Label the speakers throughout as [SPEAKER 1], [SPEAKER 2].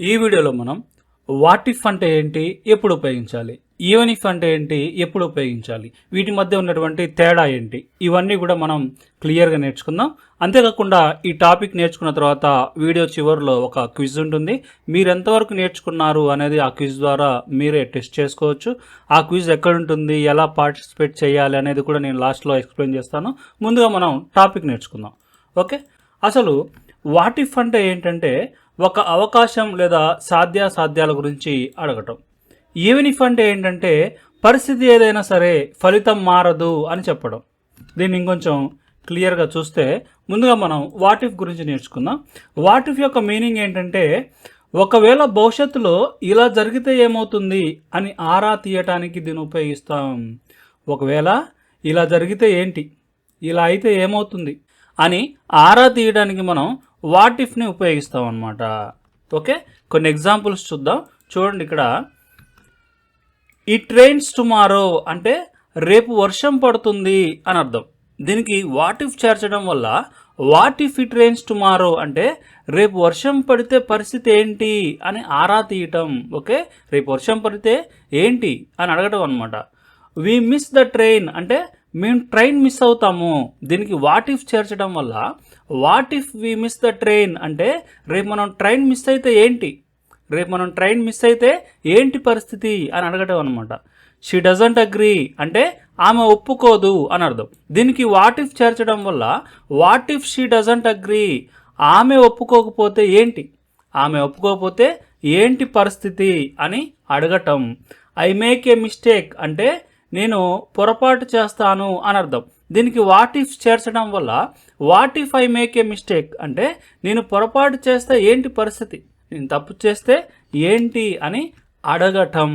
[SPEAKER 1] ఈ వీడియోలో మనం వాట్ ఇఫ్ అంటే ఏంటి, ఎప్పుడు ఉపయోగించాలి, ఈవెన్ ఇఫ్ అంటే ఏంటి, ఎప్పుడు ఉపయోగించాలి, వీటి మధ్య ఉన్నటువంటి తేడా ఏంటి, ఇవన్నీ కూడా మనం క్లియర్గా నేర్చుకుందాం. అంతేకాకుండా ఈ టాపిక్ నేర్చుకున్న తర్వాత వీడియో చివరిలో ఒక క్విజ్ ఉంటుంది. మీరు ఎంతవరకు నేర్చుకున్నారు అనేది ఆ క్విజ్ ద్వారా మీరే టెస్ట్ చేసుకోవచ్చు. ఆ క్విజ్ ఎక్కడుంటుంది, ఎలా పార్టిసిపేట్ చేయాలి అనేది కూడా నేను లాస్ట్లో ఎక్స్ప్లెయిన్ చేస్తాను. ముందుగా మనం టాపిక్ నేర్చుకుందాం. ఓకే, అసలు వాట్ ఇఫ్ అంటే ఏంటంటే ఒక అవకాశం లేదా సాధ్యాసాధ్యాల గురించి అడగటం. ఈవెన్ ఇఫ్ అంటే ఏంటంటే పరిస్థితి ఏదైనా సరే ఫలితం మారదు అని చెప్పడం. దీన్ని ఇంకొంచెం క్లియర్గా చూస్తే ముందుగా మనం వాట్ ఇఫ్ గురించి నేర్చుకుందాం. వాట్ ఇఫ్ యొక్క మీనింగ్ ఏంటంటే ఒకవేళ భవిష్యత్తులో ఇలా జరిగితే ఏమవుతుంది అని ఆరా తీయటానికి దీన్ని ఉపయోగిస్తాం. ఒకవేళ ఇలా జరిగితే ఏంటి, ఇలా అయితే ఏమవుతుంది అని ఆరా తీయడానికి మనం వాట్ ఇఫ్ని ఉపయోగిస్తాం అన్నమాట. ఓకే, కొన్ని ఎగ్జాంపుల్స్ చూద్దాం. చూడండి, ఇక్కడ ఇట్ రెయిన్స్ టుమారో అంటే రేపు వర్షం పడుతుంది అని అర్థం. దీనికి వాట్ ఇఫ్ చేర్చడం వల్ల what if it rains tomorrow అంటే రేపు వర్షం పడితే పరిస్థితి ఏంటి అని ఆరా తీయటం. ఓకే, రేపు వర్షం పడితే ఏంటి అని అడగటం అనమాట. వి మిస్ ద ట్రైన్ అంటే మేము ట్రైన్ మిస్ అవుతాము. దీనికి వాట్ ఇఫ్ చేర్చడం వల్ల what if we miss the train అంటే రేపు మనం ట్రైన్ మిస్ అయితే ఏంటి, రేపు మనం ట్రైన్ మిస్ అయితే ఏంటి పరిస్థితి అని అడగటం అనమాట. షీ డజంట్ అగ్రీ అంటే ఆమె ఒప్పుకోదు అని అర్థం. దీనికి వాట్ ఇఫ్ చేర్చడం వల్ల what if she doesn't agree ఆమె ఒప్పుకోకపోతే ఏంటి, ఆమె ఒప్పుకోకపోతే ఏంటి పరిస్థితి అని అడగటం. ఐ మేక్ ఏ మిస్టేక్ అంటే నేను పొరపాటు చేస్తాను అని అర్థం. దీనికి వాట్ ఇఫ్ చేర్చడం వల్ల what if I make a mistake అంటే నేను పొరపాటు చేస్తే ఏంటి పరిస్థితి, నేను తప్పు చేస్తే ఏంటి అని అడగటం.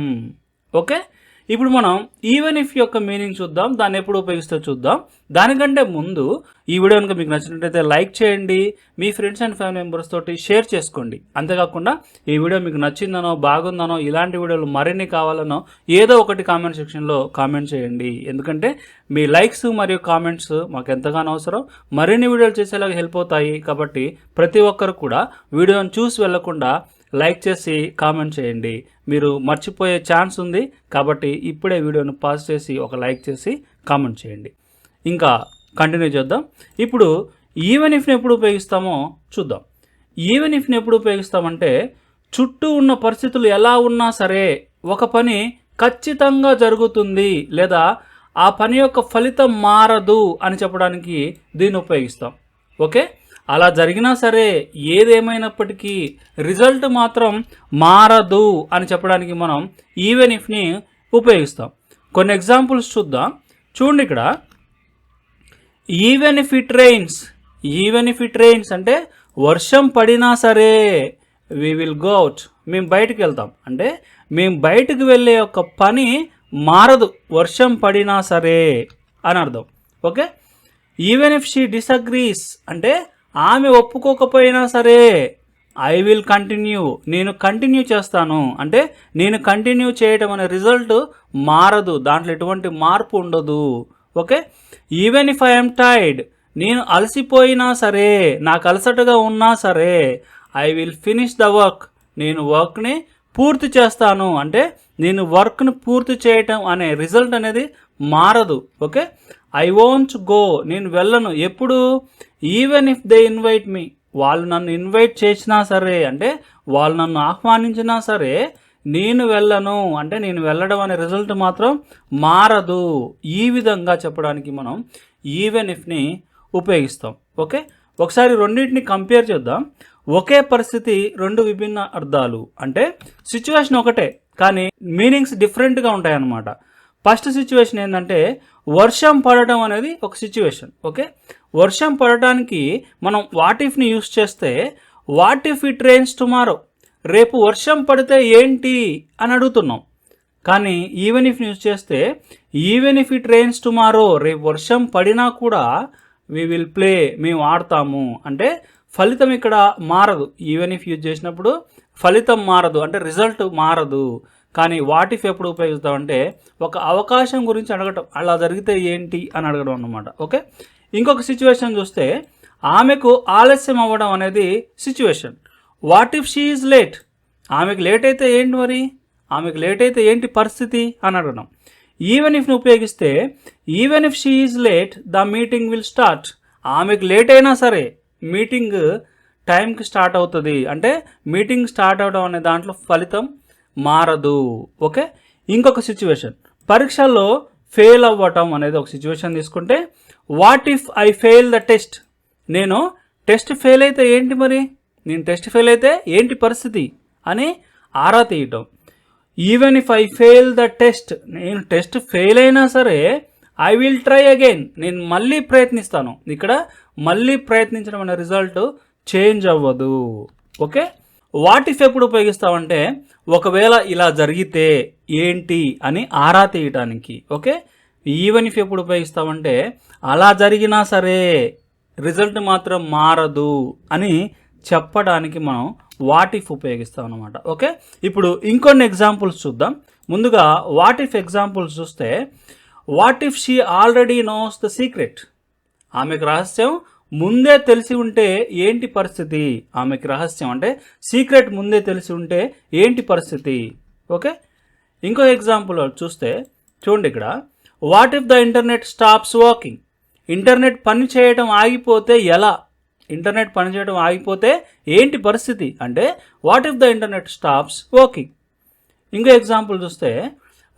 [SPEAKER 1] ఓకే, ఇప్పుడు మనం ఈవెన్ ఇఫ్ యొక్క మీనింగ్ చూద్దాం, దాన్ని ఎప్పుడు ఉపయోగిస్తే చూద్దాం. దానికంటే ముందు ఈ వీడియో కనుక మీకు నచ్చినట్లయితే లైక్ చేయండి, మీ ఫ్రెండ్స్ అండ్ ఫ్యామిలీ మెంబర్స్ తోటి షేర్ చేసుకోండి. అంతేకాకుండా ఈ వీడియో మీకు నచ్చిందనో బాగుందనో ఇలాంటి వీడియోలు మరిన్ని కావాలనో ఏదో ఒకటి కామెంట్ సెక్షన్లో కామెంట్ చేయండి. ఎందుకంటే మీ లైక్స్ మరియు కామెంట్స్ మాకు ఎంతగానో అవసరం, మరిన్ని వీడియోలు చేసేలాగా హెల్ప్ అవుతాయి. కాబట్టి ప్రతి ఒక్కరు కూడా వీడియోని చూసి వెళ్లకుండా లైక్ చేసి కామెంట్ చేయండి. మీరు మర్చిపోయే ఛాన్స్ ఉంది కాబట్టి ఇప్పుడే వీడియోను పాజ్ చేసి ఒక లైక్ చేసి కామెంట్ చేయండి. ఇంకా కంటిన్యూ చేద్దాం. ఇప్పుడు ఈవెన్ ఇఫ్ని ఎప్పుడు ఉపయోగిస్తామో చూద్దాం. ఈవెన్ ఇఫ్ని ఎప్పుడు ఉపయోగిస్తామంటే చుట్టూ ఉన్న పరిస్థితులు ఎలా ఉన్నా సరే ఒక పని ఖచ్చితంగా జరుగుతుంది లేదా ఆ పని యొక్క ఫలితం మారదు అని చెప్పడానికి దీన్ని ఉపయోగిస్తాం. ఓకే, అలా జరిగినా సరే ఏదేమైనప్పటికీ రిజల్ట్ మాత్రం మారదు అని చెప్పడానికి మనం ఈవెన్ ఇఫ్ని ఉపయోగిస్తాం. కొన్ని ఎగ్జాంపుల్స్ చూద్దాం. చూడండి, ఇక్కడ even if it rains, even if it rains అంటే వర్షం పడినా సరే వి విల్ గో అవుట్ మేము బయటకు వెళ్తాం అంటే మేము బయటకు వెళ్ళే ఒక పని మారదు వర్షం పడినా సరే అని అర్థం. Okay, even if she disagrees అంటే ఆమె ఒప్పుకోకపోయినా సరే ఐ విల్ కంటిన్యూ నేను కంటిన్యూ చేస్తాను అంటే నేను కంటిన్యూ చేయటం అనే రిజల్ట్ మారదు, దాంట్లో ఎటువంటి మార్పు ఉండదు. Okay, even if I'm tired నేను అలసిపోయినా సరే నాకు అలసటగా ఉన్నా సరే I will finish the work నేను వర్క్ని పూర్తి చేస్తాను అంటే నేను వర్క్ను పూర్తి చేయటం అనే రిజల్ట్ అనేది మారదు. ఓకే, ఐ వోంట్ గో నేను వెళ్ళను ఎప్పుడు, ఈవెన్ ఇఫ్ దే ఇన్వైట్ మీ వాళ్ళు నన్ను ఇన్వైట్ చేసినా సరే అంటే వాళ్ళు నన్ను ఆహ్వానించినా సరే నేను వెళ్ళను అంటే నేను వెళ్ళడం అనే రిజల్ట్ మాత్రం మారదు. ఈ విధంగా చెప్పడానికి మనం ఈవెన్ ఇఫ్ని ఉపయోగిస్తాం. ఓకే, ఒకసారి రెండింటిని కంపేర్ చేద్దాం. ఒకే పరిస్థితి రెండు విభిన్న అర్థాలు అంటే సిచ్యువేషన్ ఒకటే కానీ మీనింగ్స్ డిఫరెంట్గా ఉంటాయి అన్నమాట. ఫస్ట్ సిచ్యువేషన్ ఏంటంటే వర్షం పడటం అనేది ఒక సిచ్యువేషన్. ఓకే, వర్షం పడటానికి మనం వాట్ ఇఫ్ని యూస్ చేస్తే what if it rains tomorrow రేపు వర్షం పడితే ఏంటి అని అడుగుతున్నాం. కానీ ఈవెన్ ఇఫ్ని యూస్ చేస్తే even if it rains tomorrow రేపు వర్షం పడినా కూడా వి విల్ ప్లే మేము ఆడతాము అంటే ఫలితం ఇక్కడ మారదు. ఈవెన్ ఇఫ్ యూజ్ చేసినప్పుడు ఫలితం మారదు అంటే రిజల్ట్ మారదు. కానీ వాట్ ఇఫ్ ఎప్పుడు ఉపయోగిస్తామంటే ఒక అవకాశం గురించి అడగటం, అలా జరిగితే ఏంటి అని అడగడం అన్నమాట. ఓకే, ఇంకొక సిచ్యువేషన్ చూస్తే ఆమెకు ఆలస్యం అవ్వడం అనేది situation. What if she is late ఆమెకు లేట్ అయితే ఏంటి మరి, ఆమెకు లేట్ అయితే ఏంటి పరిస్థితి అని అడగడం. ఈవెన్ ఇఫ్ని ఉపయోగిస్తే even if she is late the meeting will start. ఆమెకు లేట్ అయినా సరే మీటింగ్ టైంకి స్టార్ట్ అవుతుంది. అంటే మీటింగ్ స్టార్ట్ అవడం అనే దాంట్లో ఫలితం మారదు. ఓకే, ఇంకొక సిచ్యువేషన్, పరీక్షల్లో ఫెయిల్ అవ్వటం అనేది ఒక సిచ్యువేషన్ తీసుకుంటే, what if I fail the test. నేను టెస్ట్ ఫెయిల్ అయితే ఏంటి మరి, నేను టెస్ట్ ఫెయిల్ అయితే ఏంటి పరిస్థితి అని ఆరా తీయటం. Even if I fail the test, నేను టెస్ట్ ఫెయిల్ అయినా సరే ఐ విల్ ట్రై అగైన్, నేను మళ్ళీ ప్రయత్నిస్తాను. ఇక్కడ మళ్ళీ ప్రయత్నించడం అనే రిజల్ట్ చేంజ్ అవ్వదు. ఓకే, వాట్ ఇఫ్ ఎప్పుడు ఉపయోగిస్తామంటే ఒకవేళ ఇలా జరిగితే ఏంటి అని ఆరా తీయటానికి. ఓకే, ఈవెన్ ఇఫ్ ఎప్పుడు ఉపయోగిస్తామంటే అలా జరిగినా సరే రిజల్ట్ మాత్రం మారదు అని చెప్పడానికి మనం వాట్ ఇఫ్ ఉపయోగిస్తాం అన్నమాట. ఓకే, ఇప్పుడు ఇంకొన్ని ఎగ్జాంపుల్స్ చూద్దాం. ముందుగా వాట్ ఇఫ్ ఎగ్జాంపుల్స్ చూస్తే, what if she already knows the secret. ఆమెకు రహస్యం ముందే తెలిసి ఉంటే ఏంటి పరిస్థితి, ఆమెకి రహస్యం అంటే సీక్రెట్ ముందే తెలిసి ఉంటే ఏంటి పరిస్థితి. ఓకే, ఇంకో ఎగ్జాంపుల్ చూస్తే చూడండి ఇక్కడ, what if the internet stops working. Internet పని చేయడం ఆగిపోతే ఎలా, ఇంటర్నెట్ పనిచేయడం ఆగిపోతే ఏంటి పరిస్థితి అంటే what if the internet stops working. ఇంకో ఎగ్జాంపుల్ చూస్తే,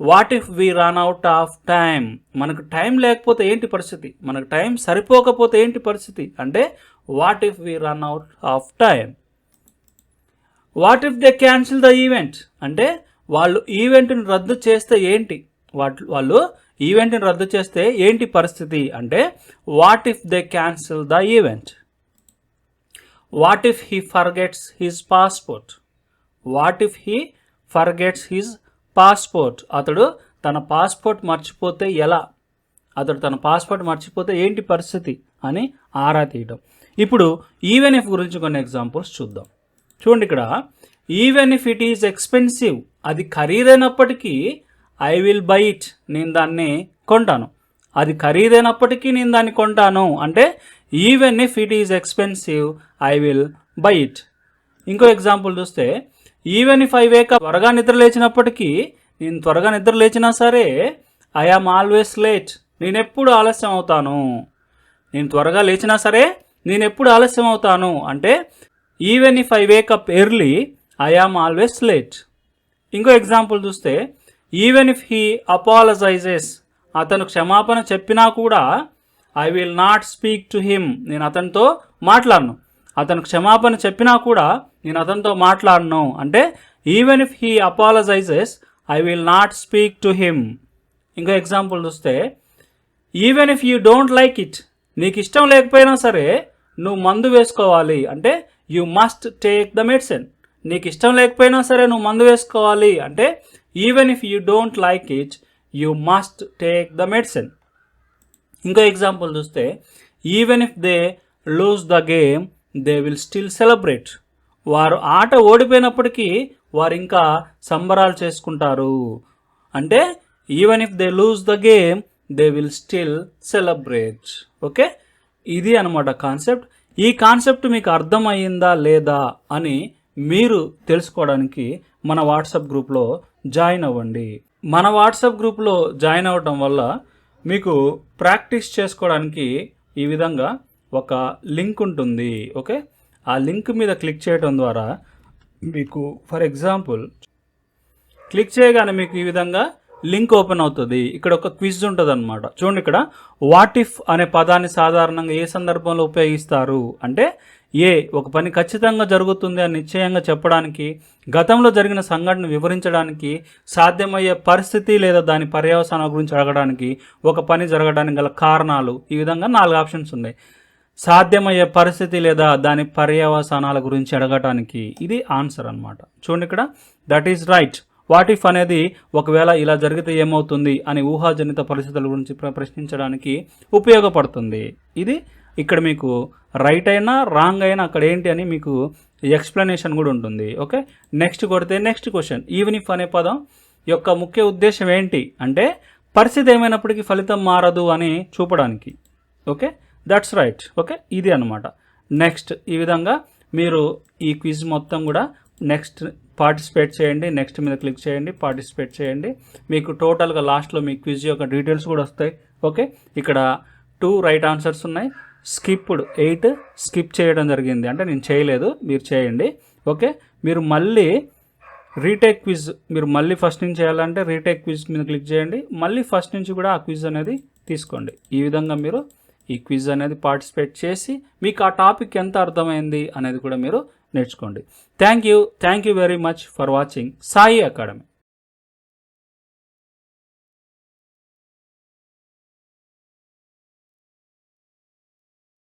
[SPEAKER 1] what if we run out of time. మనకు టైం లేకపోతే ఏంటి పరిస్థితి, మనకు టైం సరిపోకపోతే ఏంటి పరిస్థితి అంటే what if we run out of time. What if they cancel the event. అంటే వాళ్ళు ఈవెంట్ని రద్దు చేస్తే ఏంటి, వాళ్ళు ఈవెంట్ని రద్దు చేస్తే ఏంటి పరిస్థితి అంటే what if they cancel the event. What if he forgets his passport. What if he forgets his passport. అతడు తన పాస్పోర్ట్ మర్చిపోతే ఎలా, అతడు తన పాస్పోర్ట్ మర్చిపోతే ఏంటి పరిస్థితి అని ఆరా తీయడం. ఇప్పుడు ఈవెన్ ఇఫ్ గురించి కొన్ని ఎగ్జాంపుల్స్ చూద్దాం. చూడండి ఇక్కడ, even if it is expensive. అది ఖరీదైనప్పటికీ ఐ విల్ బై ఇట్, నేను దాన్ని కొంటాను. అది ఖరీదైనప్పటికీ నేను దాన్ని కొంటాను అంటే even if it is expensive I will buy it. ఇంకో ఎగ్జాంపుల్ చూస్తే, ఈవెన్ ఇఫ్ ఐ వేకప్. త్వరగా నిద్ర లేచినప్పటికీ, నేను త్వరగా నిద్ర లేచినా సరే ఐ ఆమ్ ఆల్వేస్ లేట్, నేను ఎప్పుడు ఆలస్యం అవుతాను. నేను త్వరగా లేచినా సరే నేను ఎప్పుడు ఆలస్యం అవుతాను అంటే even if I wake up early I am always late. ఇంకో ఎగ్జాంపుల్ చూస్తే, ఈవెన్ ఇఫ్ హీ అపాలజైజెస్. అతను క్షమాపణ చెప్పినా కూడా I will not speak to him, నేను అతనితో మాట్లాడను. అతను క్షమాపణ చెప్పినా కూడా నేను అతనితో మాట్లాడను అంటే even if he apologises I will not speak to him. ఇంకో ఎగ్జాంపుల్ చూస్తే, even if you don't like it. నీకు ఇష్టం లేకపోయినా సరే నువ్వు మందు వేసుకోవాలి అంటే you must take the medicine. నీకు ఇష్టం లేకపోయినా సరే నువ్వు మందు వేసుకోవాలి అంటే even if you don't like it you must take the medicine. ఇంకో ఎగ్జాంపుల్ చూస్తే, even if they lose the game they will still celebrate. వారు ఆట ఓడిపోయినప్పటికీ వారు ఇంకా సంబరాలు చేసుకుంటారు అంటే even if they lose the game they will still celebrate. Okay, ఇది అనమాట కాన్సెప్ట్. ఈ కాన్సెప్ట్ మీకు అర్థమయ్యిందా లేదా అని మీరు తెలుసుకోవడానికి మన వాట్సాప్ గ్రూప్లో జాయిన్ అవ్వండి. మన వాట్సాప్ గ్రూప్లో జాయిన్ అవ్వడం వల్ల మీకు ప్రాక్టీస్ చేసుకోవడానికి ఈ విధంగా ఒక లింక్ ఉంటుంది. ఓకే, ఆ లింక్ మీద క్లిక్ చేయడం ద్వారా మీకు ఫర్ ఎగ్జాంపుల్ క్లిక్ చేయగానే మీకు ఈ విధంగా లింక్ ఓపెన్ అవుతుంది. ఇక్కడ ఒక క్విజ్ ఉంటుంది అనమాట. చూడండి ఇక్కడ, వాట్ ఇఫ్ అనే పదాన్ని సాధారణంగా ఏ సందర్భంలో ఉపయోగిస్తారు అంటే ఏ ఒక పని ఖచ్చితంగా జరుగుతుంది అని నిశ్చయంగా చెప్పడానికి, గతంలో జరిగిన సంఘటన వివరించడానికి, సాధ్యమయ్యే పరిస్థితి లేదా దాని పర్యవసానాల గురించి అడగడానికి, ఒక పని జరగడానికి గల కారణాలు. ఈ విధంగా 4 ఆప్షన్స్ ఉన్నాయి. సాధ్యమయ్యే పరిస్థితి లేదా దాని పర్యవసానాల గురించి అడగటానికి ఇది ఆన్సర్ అనమాట. చూడండి ఇక్కడ, that is right. What if అనేది ఒకవేళ ఇలా జరిగితే ఏమవుతుంది అని ఊహాజనిత పరిస్థితుల గురించి ప్రశ్నించడానికి ఉపయోగపడుతుంది. ఇది ఇక్కడ మీకు రైట్ అయినా రాంగ్ అయినా అక్కడ ఏంటి అని మీకు ఎక్స్ప్లెనేషన్ కూడా ఉంటుంది. ఓకే, నెక్స్ట్ కొడితే నెక్స్ట్ క్వశ్చన్. ఈవెన్ ఇఫ్ అనే పదం యొక్క ముఖ్య ఉద్దేశం ఏంటి అంటే పరిస్థితి ఏమైనప్పటికీ ఫలితం మారదు అని చూపడానికి. Okay, that's right. ఓకే, ఇది అనమాట. నెక్స్ట్ ఈ విధంగా మీరు ఈ క్విజ్ మొత్తం కూడా నెక్స్ట్ పార్టిసిపేట్ చేయండి. నెక్స్ట్ మీద క్లిక్ చేయండి, పార్టిసిపేట్ చేయండి. మీకు టోటల్గా లాస్ట్లో మీ క్విజ్ యొక్క డీటెయిల్స్ కూడా వస్తాయి. ఓకే, ఇక్కడ 2 రైట్ ఆన్సర్స్ ఉన్నాయి. స్కిప్డ్ 8 స్కిప్ చేయడం జరిగింది, అంటే నేను చేయలేదు, మీరు చేయండి. ఓకే, మీరు మళ్ళీ రీటేక్ క్విజ్, మీరు మళ్ళీ ఫస్ట్ నుంచి చేయాలంటే రీటేక్ క్విజ్ మీద క్లిక్ చేయండి. మళ్ళీ ఫస్ట్ నుంచి కూడా ఆ క్విజ్ అనేది తీసుకోండి. ఈ విధంగా మీరు ఈ క్విజ్ అనేది పార్టిసిపేట్ చేసి మీకు ఆ టాపిక్ ఎంత అర్థమైంది అనేది కూడా మీరు నేర్చుకోండి. Thank you very much for watching Sai academy.